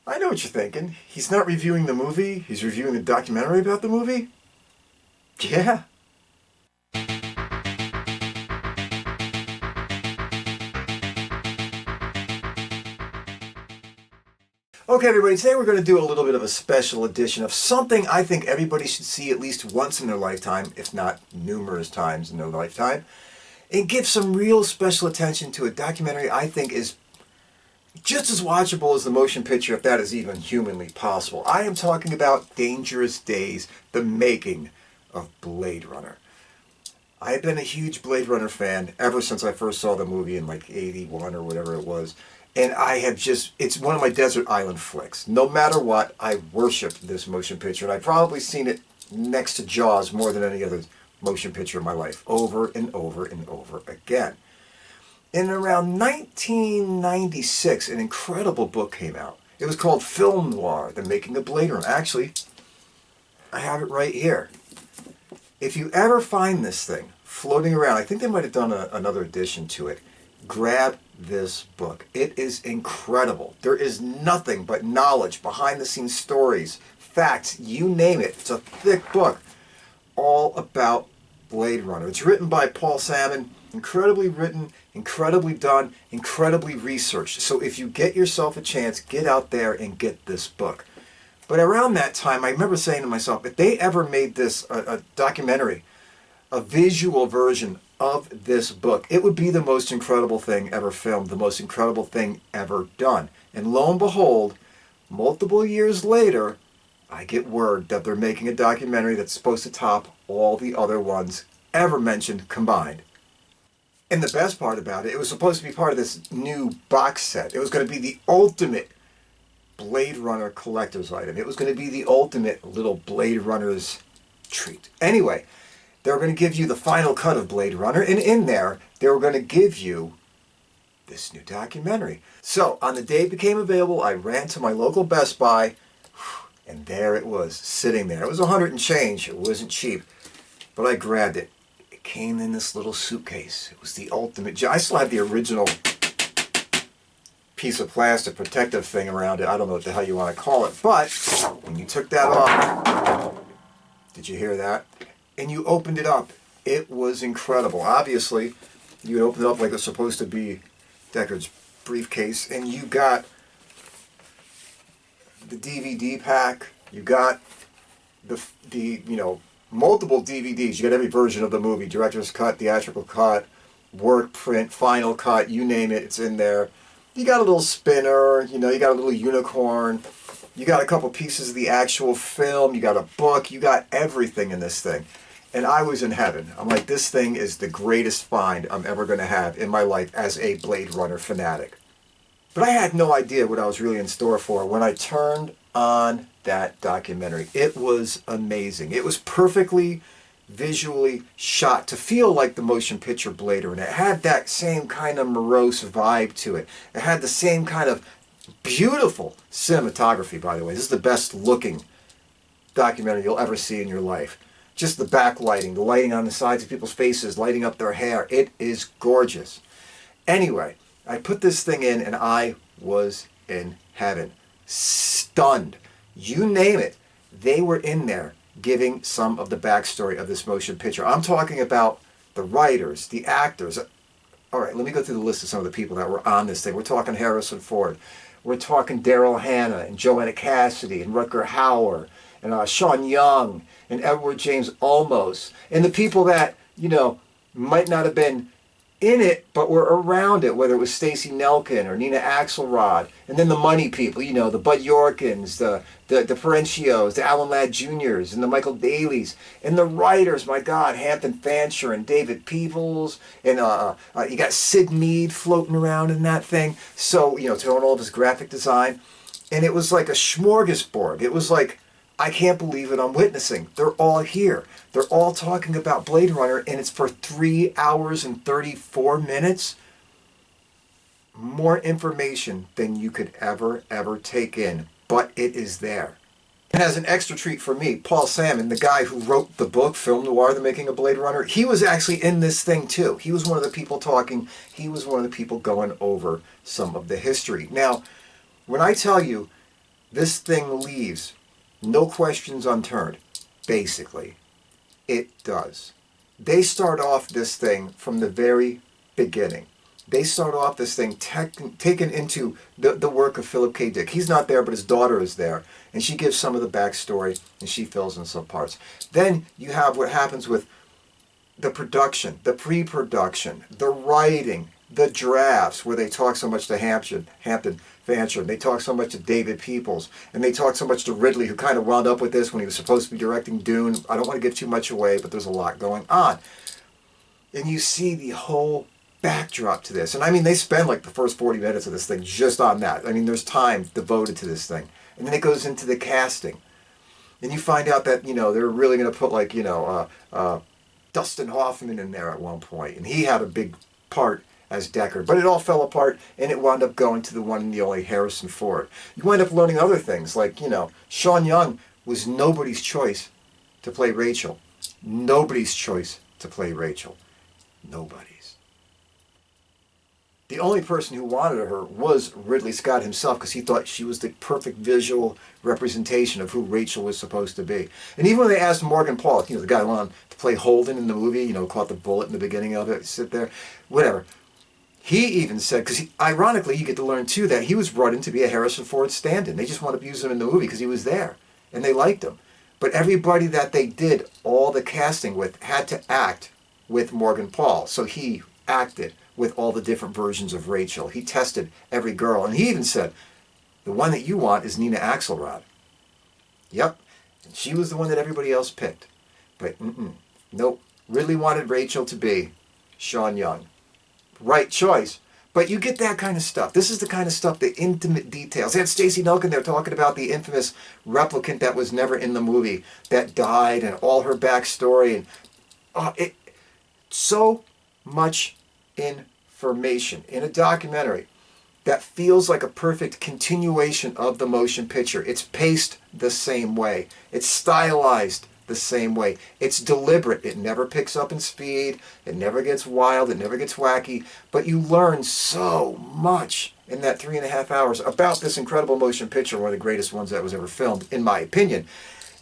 I know what you're thinking. He's not reviewing the movie, he's reviewing the documentary about the movie? Yeah. Okay, everybody, today we're going to do a little bit of a special edition of something I think everybody should see at least once in their lifetime, if not numerous times in their lifetime, and give some real special attention to a documentary I think is just as watchable as the motion picture, if that is even humanly possible. I am talking about Dangerous Days, the making of Blade Runner. I have been a huge Blade Runner fan ever since I first saw the movie in like 81 or whatever it was. And I have just, it's one of my desert island flicks. No matter what, I worship this motion picture. And I've probably seen it next to Jaws more than any other motion picture in my life, over and over and over again. In around 1996, an incredible book came out. It was called Film Noir, The Making of Blade Runner. Actually, I have it right here. If you ever find this thing floating around, I think they might have done another edition to it, grab this book. It is incredible. There is nothing but knowledge, behind the scenes stories, facts, you name it. It's a thick book all about Blade Runner. It's written by Paull, incredibly written, incredibly done, incredibly researched. So if you get yourself a chance, get out there and get this book. But around that time, I remember saying to myself, if they ever made this a documentary, a visual version of this book, it would be the most incredible thing ever filmed, the most incredible thing ever done. And lo and behold, multiple years later, I get word that they're making a documentary that's supposed to top all the other ones ever mentioned combined. And the best part about it, it was supposed to be part of this new box set. It was going to be the ultimate Blade Runner collector's item. It was going to be the ultimate little Blade Runner's treat. Anyway, they were going to give you the final cut of Blade Runner, and in there, they were going to give you this new documentary. So, on the day it became available, I ran to my local Best Buy, and there it was, sitting there. It was $100 and change. It wasn't cheap, but I grabbed it. It came in this little suitcase. It was the ultimate. I still have the original piece of plastic protective thing around it. I don't know what the hell you want to call it, but when you took that off, did you hear that? And you opened it up. It was incredible. Obviously, you opened it up like it's supposed to be Deckard's briefcase, and you got the DVD pack. You got the multiple DVDs. You got every version of the movie: director's cut, theatrical cut, work print, final cut. You name it, it's in there. You got a little spinner. You got a little unicorn. You got a couple pieces of the actual film. You got a book. You got everything in this thing. And I was in heaven. I'm like, this thing is the greatest find I'm ever going to have in my life as a Blade Runner fanatic. But I had no idea what I was really in store for when I turned on that documentary. It was amazing. It was perfectly visually shot to feel like the motion picture Blade Runner. It had that same kind of morose vibe to it. It had the same kind of beautiful cinematography, by the way. This is the best looking documentary you'll ever see in your life. Just the backlighting, the lighting on the sides of people's faces, lighting up their hair. It is gorgeous. Anyway, I put this thing in and I was in heaven. Stunned. You name it. They were in there giving some of the backstory of this motion picture. I'm talking about the writers, the actors. All right, let me go through the list of some of the people that were on this thing. We're talking Harrison Ford. We're talking Daryl Hannah and Joanna Cassidy and Rutger Hauer and Sean Young and Edward James Olmos. And the people that, might not have been in it, but were around it, whether it was Stacey Nelkin or Nina Axelrod. And then the money people, the Bud Yorkins, the Perencios, the Alan Ladd Juniors, and the Michael Dailies. And the writers, my God, Hampton Fancher and David Peebles. And you got Sid Mead floating around in that thing. So, throwing all of his graphic design. And it was like a smorgasbord. It was like, I can't believe it I'm witnessing. They're all here. They're all talking about Blade Runner, and it's for 3 hours and 34 minutes. More information than you could ever take in, but it is there. And as an extra treat for me, Paull, the guy who wrote the book, Film Noir, The Making of Blade Runner, he was actually in this thing too. He was one of the people talking. He was one of the people going over some of the history. Now, when I tell you, this thing leaves no questions unturned. Basically, it does. They start off this thing from the very beginning. They start off this thing taken into the work of Philip K. Dick. He's not there, but his daughter is there. And she gives some of the backstory, and she fills in some parts. Then you have what happens with the production, the pre-production, the writing, the drafts, where they talk so much to Hampton Fancher, and they talk so much to David Peoples, and they talk so much to Ridley, who kind of wound up with this when he was supposed to be directing Dune. I don't want to give too much away, but there's a lot going on. And you see the whole backdrop to this. And I mean, they spend like the first 40 minutes of this thing just on that. I mean, there's time devoted to this thing. And then it goes into the casting. And you find out that, they're really going to put like, Dustin Hoffman in there at one point. And he had a big part as Deckard. But it all fell apart, and it wound up going to the one and the only Harrison Ford. You wind up learning other things, like, Sean Young was nobody's choice to play Rachel. Nobody's choice to play Rachel. Nobody's. The only person who wanted her was Ridley Scott himself, because he thought she was the perfect visual representation of who Rachel was supposed to be. And even when they asked Morgan Paull, the guy who went on to play Holden in the movie, caught the bullet in the beginning of it, sit there, whatever. He even said, because ironically, you get to learn too that he was brought in to be a Harrison Ford stand-in. They just wanted to use him in the movie because he was there, and they liked him. But everybody that they did all the casting with had to act with Morgan Paull. So he acted with all the different versions of Rachel. He tested every girl. And he even said, the one that you want is Nina Axelrod. Yep. And she was the one that everybody else picked. But nope. Ridley wanted Rachel to be Sean Young. Right choice. But you get that kind of stuff. This is the kind of stuff, the intimate details. They had Stacey Nelkin there talking about the infamous replicant that was never in the movie, that died, and all her backstory. And so much information in a documentary that feels like a perfect continuation of the motion picture. It's paced the same way. It's stylized the same way. It's deliberate. It never picks up in speed. It never gets wild. It never gets wacky. But you learn so much in that 3.5 hours about this incredible motion picture, one of the greatest ones that was ever filmed, in my opinion.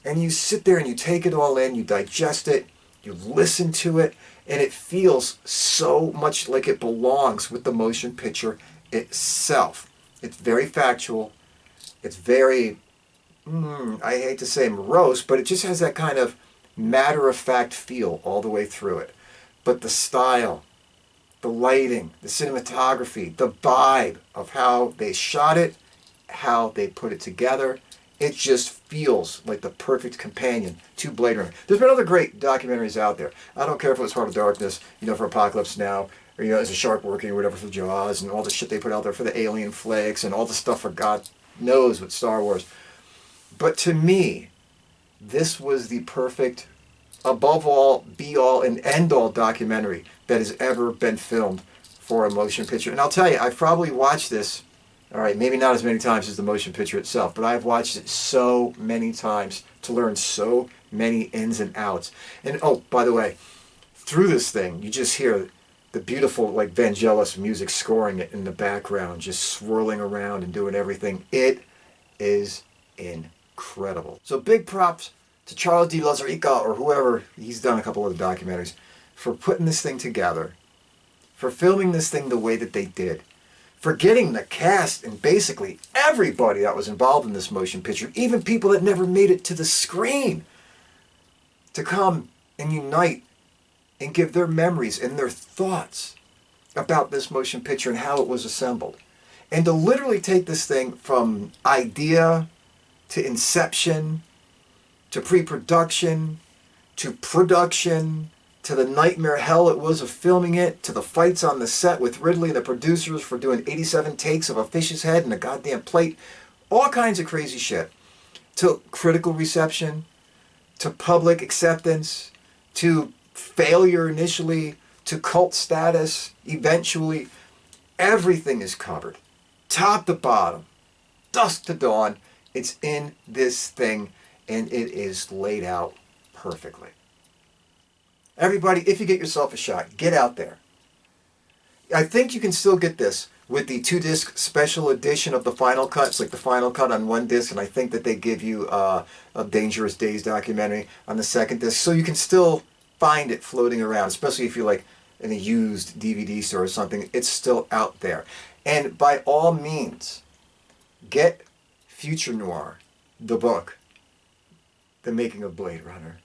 And you sit there and you take it all in, you digest it, you listen to it, and it feels so much like it belongs with the motion picture itself. It's very factual. It's very, I hate to say morose, but it just has that kind of matter-of-fact feel all the way through it. But the style, the lighting, the cinematography, the vibe of how they shot it, how they put it together, it just feels like the perfect companion to Blade Runner. There's been other great documentaries out there. I don't care if it was Heart of Darkness, for Apocalypse Now, or, Is a Shark Working, or whatever for Jaws, and all the shit they put out there for the Alien flicks, and all the stuff for God knows with Star Wars. But to me, this was the perfect, above all, be-all, and end-all documentary that has ever been filmed for a motion picture. And I'll tell you, I've probably watched this, all right, maybe not as many times as the motion picture itself, but I've watched it so many times to learn so many ins and outs. And oh, by the way, through this thing, you just hear the beautiful, like, Vangelis music scoring it in the background, just swirling around and doing everything. It is incredible. So big props to Charles D. Lauzirika, or whoever, he's done a couple of the documentaries, for putting this thing together, for filming this thing the way that they did, for getting the cast and basically everybody that was involved in this motion picture, even people that never made it to the screen, to come and unite and give their memories and their thoughts about this motion picture and how it was assembled. And to literally take this thing from idea to inception, to pre-production, to production, to the nightmare hell it was of filming it, to the fights on the set with Ridley and the producers for doing 87 takes of a fish's head and a goddamn plate, all kinds of crazy shit, to critical reception, to public acceptance, to failure initially, to cult status eventually. Everything is covered, top to bottom, dusk to dawn. It's in this thing, and it is laid out perfectly. Everybody, if you get yourself a shot, get out there. I think you can still get this with the 2-disc special edition of the final cut. It's like the final cut on 1 disc, and I think that they give you a Dangerous Days documentary on the 2nd disc, so you can still find it floating around, especially if you're like in a used DVD store or something. It's still out there. And by all means, get Future Noir, the book, The Making of Blade Runner.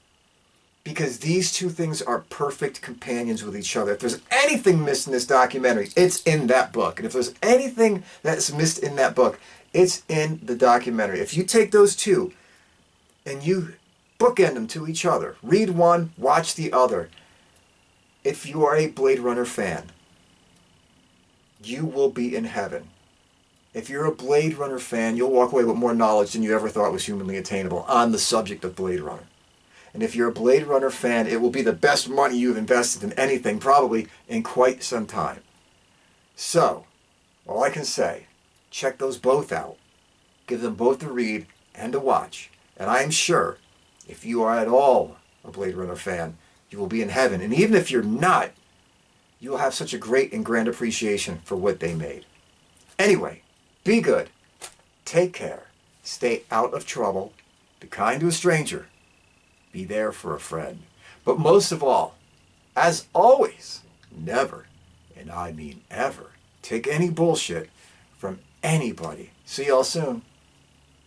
Because these two things are perfect companions with each other. If there's anything missed in this documentary, it's in that book. And if there's anything that's missed in that book, it's in the documentary. If you take those two and you bookend them to each other, read one, watch the other. If you are a Blade Runner fan, you will be in heaven. If you're a Blade Runner fan, you'll walk away with more knowledge than you ever thought was humanly attainable on the subject of Blade Runner. And if you're a Blade Runner fan, it will be the best money you've invested in anything, probably in quite some time. So, all I can say, check those both out. Give them both a read and a watch. And I'm sure, if you are at all a Blade Runner fan, you will be in heaven. And even if you're not, you will have such a great and grand appreciation for what they made. Anyway, be good. Take care. Stay out of trouble. Be kind to a stranger. Be there for a friend. But most of all, as always, never, and I mean ever, take any bullshit from anybody. See y'all soon.